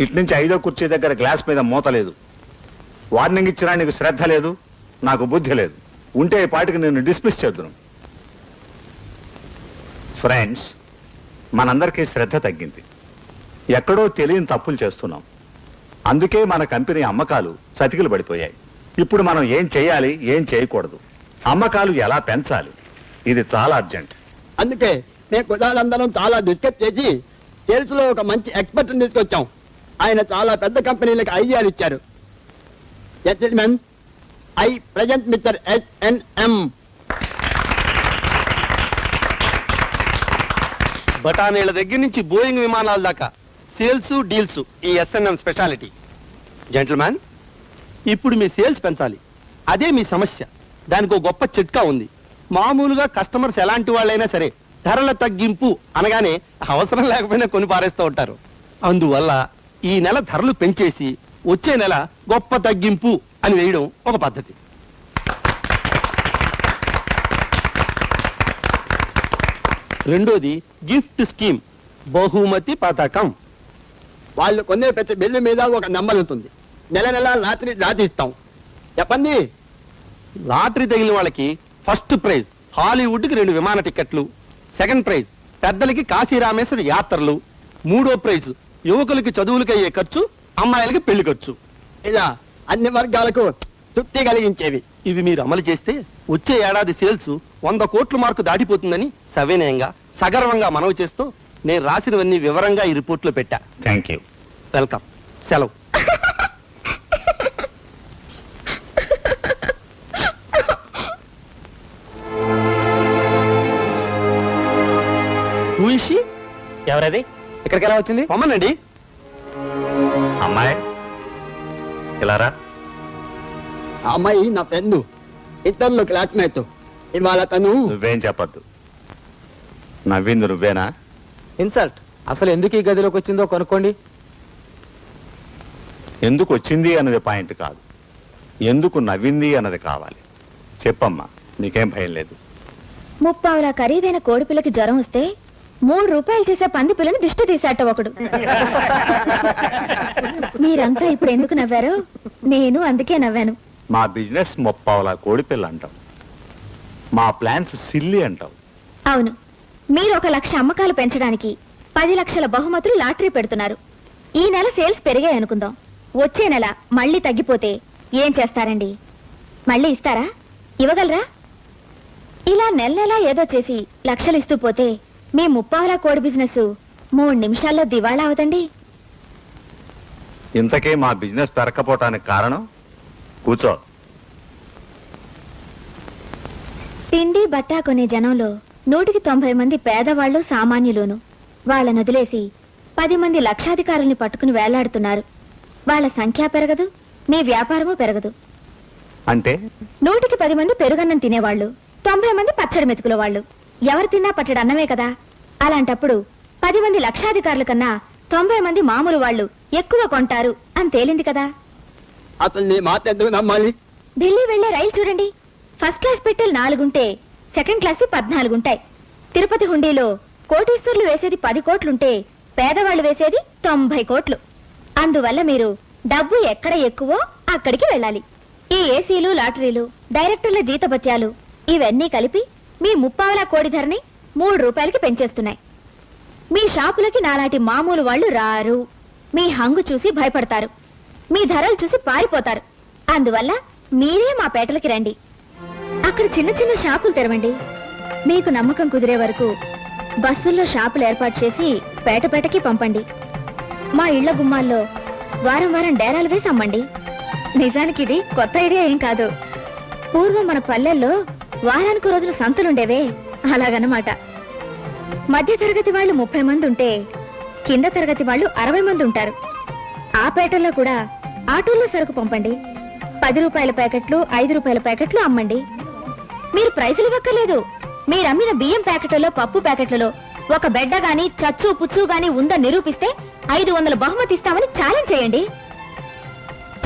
ఇటు నుంచి 5వ కుర్చీ దగ్గర గ్లాస్ మీద మూత లేదు. వార్నింగ్ ఇచ్చినా నీకు శ్రద్ధ లేదు, నాకు బుద్ధి లేదు. ఉంటే ఈ పాటికి నేను డిస్మిస్ చేద్దును. ఫ్రెండ్స్, మనందరికీ శ్రద్ధ తగ్గింది. ఎక్కడో తెలియని తప్పులు చేస్తున్నాం. అందుకే మన కంపెనీ అమ్మకాలు చతికిలు పడిపోయాయి. ఇప్పుడు మనం ఏం చేయాలి, ఏం చేయకూడదు, అమ్మకాలు ఎలా పెంచాలి, ఇది చాలా అర్జెంట్. అందుకే మేము కులాలందరం చాలా డిస్కస్ చేసి సేల్స్ లో ఒక మంచి ఎక్స్పర్ట్ తీసుకొచ్చాం. ఆయన చాలా పెద్ద కంపెనీలకు ఐడియాలు ఇచ్చారు. Gentlemen, I present mister SNM. బఠానీల దగ్గర నుంచి బోయింగ్ విమానాల దాకా సేల్స్ డీల్స్ ఈ SNM స్పెషాలిటీ. జెంటిల్మెన్, ఇప్పుడు మీ సేల్స్ పెంచాలి, అదే మీ సమస్య. దానికి ఒక గొప్ప చిట్కా ఉంది. మామూలుగా కస్టమర్స్ ఎలాంటి వాళ్ళైనా సరే ధరల తగ్గింపు అనగానే అవసరం లేకపోయినా కొని పారేస్తూ ఉంటారు. అందువల్ల ఈ నెల ధరలు పెంచేసి వచ్చే నెల గొప్ప తగ్గింపు అని వేయడం ఒక పద్ధతి. రెండోది గిఫ్ట్ స్కీమ్, బహుమతి పథకం. వాళ్ళు కొనే ప్రతి బిల్లు మీద ఒక నెంబర్ ఉంటుంది. నెల నెల రాత్రి రాతిస్తాం. చెప్పండి. లాటరీ తగిలిన వాళ్ళకి ఫస్ట్ ప్రైజ్ హాలీవుడ్కి 2 విమాన టికెట్లు, సెకండ్ ప్రైజ్ పెద్దలకి కాశీ రామేశ్వర యాత్రలు, మూడో ప్రైజ్ యువకులకి చదువులకి అయ్యే ఖర్చు, అమ్మాయిలకి పెళ్లి ఖర్చు. ఇలా అన్ని వర్గాలకు తృప్తి కలిగించేవి. ఇవి మీరు అమలు చేస్తే వచ్చే ఏడాది సేల్స్ 100 కోట్ల మార్కు దాటిపోతుందని సవినయంగా సగర్వంగా మనవి చేస్తూ నేను రాసినవన్నీ వివరంగా ఈ రిపోర్ట్లో పెట్టా. Thank you. వెల్కమ్. సెలవు. ఎవరది? ఇక్కడికి ఎలా వచ్చింది? పొమ్మనండి. అమ్మాయి ఇలారా. ఆ అమ్మాయి నా ఫ్రెండ్, ఇద్దరు క్లాస్మేట్. ఇవాళ తను నువ్వేం చెప్పద్దు. నవ్వింది నువ్వేనా? ఇన్సల్ట్. అసలు ఎందుకు ఈ గదిలోకి వచ్చిందో కనుక్కోండి. ఎందుకు వచ్చింది అన్నది పాయింట్ కాదు, ఎందుకు నవ్వింది అన్నది కావాలి. చెప్పమ్మా, నీకేం భయం లేదు. 30 ఖరీదైన కోడిపిల్లకి జ్వరం వస్తే 3 రూపాయలు చేసే పంది పిల్లని దిష్టి తీసాట ఒకడు. మీరంతా ఇప్పుడు ఎందుకు నవ్వారు? నేను అందుకే నవ్వాను. మా బిజినెస్ 30 కోడిపిల్ల అంటాం, మా ప్లాన్స్ సిల్లి అంటాం. అవును, మీరు 1 లక్ష అమ్మకాలు పెంచడానికి 10 లక్షల బహుమతులు లాటరీ పెడుతున్నారు. ఈ నెల సేల్స్ పెరిగాయి అనుకుందాం. వచ్చే నెల మళ్ళీ తగ్గిపోతే ఏం చేస్తారండి? మళ్ళీ ఇస్తారా? ఇవ్వగలరా? ఇలా నెల నెలా ఏదో చేసి లక్షలు ఇస్తూ పోతే మీ 30 కోడి బిజినెస్ 3 నిమిషాల్లో దివాళా అవదండి. ఇంతకే మా బిజినెస్ పెరకపోవటానికి కారణం? కూర్చో. తిండి బట్టా కొనే జనంలో 190 మంది పేదవాళ్ళు, సామాన్యులును. వాళ్ళను వదిలేసి 10 మంది లక్షాధికారుల్ని పట్టుకుని వేలాడుతున్నారు. వాళ్ళ సంఖ్య పెరగదు, మీ వ్యాపారము పెరగదు. అంటే 100కి 10 మంది పెరుగన్నం తినేవాళ్ళు, 90 మంది పచ్చడి మెతుకుల వాళ్ళు. ఎవరు తిన్నా పచ్చడి అన్నమే కదా. అలాంటప్పుడు 10 మంది లక్షాధికారుల కన్నా 90 మంది మామూలు వాళ్ళు ఎక్కువ కొంటారు అని తేలింది కదా. అసలు నీ మాట ఎందుకు నమ్మాలి? ఢిల్లీ వెళ్లే రైలు చూడండి. ఫస్ట్ క్లాస్ పెట్టెలు 4 ఉంటే సెకండ్ క్లాస్ 14 ఉంటాయి. తిరుపతి హుండీలో కోటీశ్వర్లు వేసేది 10 కోట్లుంటే పేదవాళ్ళు వేసేది 90 కోట్లు. అందువల్ల మీరు డబ్బు ఎక్కడ ఎక్కువో అక్కడికి వెళ్ళాలి. ఈ ఏసీలు, లాటరీలు, డైరెక్టర్ల జీతభత్యాలు ఇవన్నీ కలిపి మీ 30 కోడి ధరని 3 రూపాయలకి పెంచేస్తున్నాయి. మీ షాపులకి నాలాంటి మామూలు వాళ్ళు రారు. మీ హంగు చూసి భయపడతారు, మీ ధరలు చూసి పారిపోతారు. అందువల్ల మీరే మా పేటలకి రండి. అక్కడ చిన్న చిన్న షాపులు తెరవండి. మీకు నమ్మకం కుదిరే వరకు బస్సుల్లో షాపులు ఏర్పాటు చేసి పేట పేటకి పంపండి. మా ఇళ్ల గుమ్మాల్లో వారం వారం డేరాలు వేసి అమ్మండి. నిజానికి ఇది కొత్త ఐడియా ఏం కాదు. పూర్వం మన పల్లెల్లో వారానికి రోజులు సంతలుండేవే, అలాగనమాట. మధ్య తరగతి వాళ్ళు 30 మంది ఉంటే కింద తరగతి వాళ్ళు 60 మంది ఉంటారు. ఆ పేటల్లో కూడా ఆటోల్లో సరుకు పంపండి. 10 రూపాయల ప్యాకెట్లు, 5 రూపాయల ప్యాకెట్లు అమ్మండి. మీరు ప్రైజులు ఇవ్వక్కర్లేదు. మీరు అమ్మిన బియ్యం ప్యాకెట్లలో, పప్పు ప్యాకెట్లలో ఒక బెడ్డ గాని చచ్చు పుచ్చు గాని ఉందని నిరూపిస్తే 500 బహుమతి ఇస్తామని ఛాలెంజ్ చేయండి.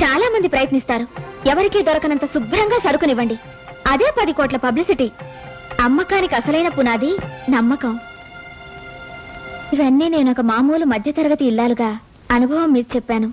చాలా మంది ప్రయత్నిస్తారు. ఎవరికీ దొరకనంత శుభ్రంగా సరుకునివ్వండి. అదే 10 కోట్ల పబ్లిసిటీ. అమ్మకానికి అసలైన పునాది నమ్మకం. ఇవన్నీ నేను ఒక మామూలు మధ్యతరగతి ఇల్లాలుగా అనుభవం మీద చెప్పాను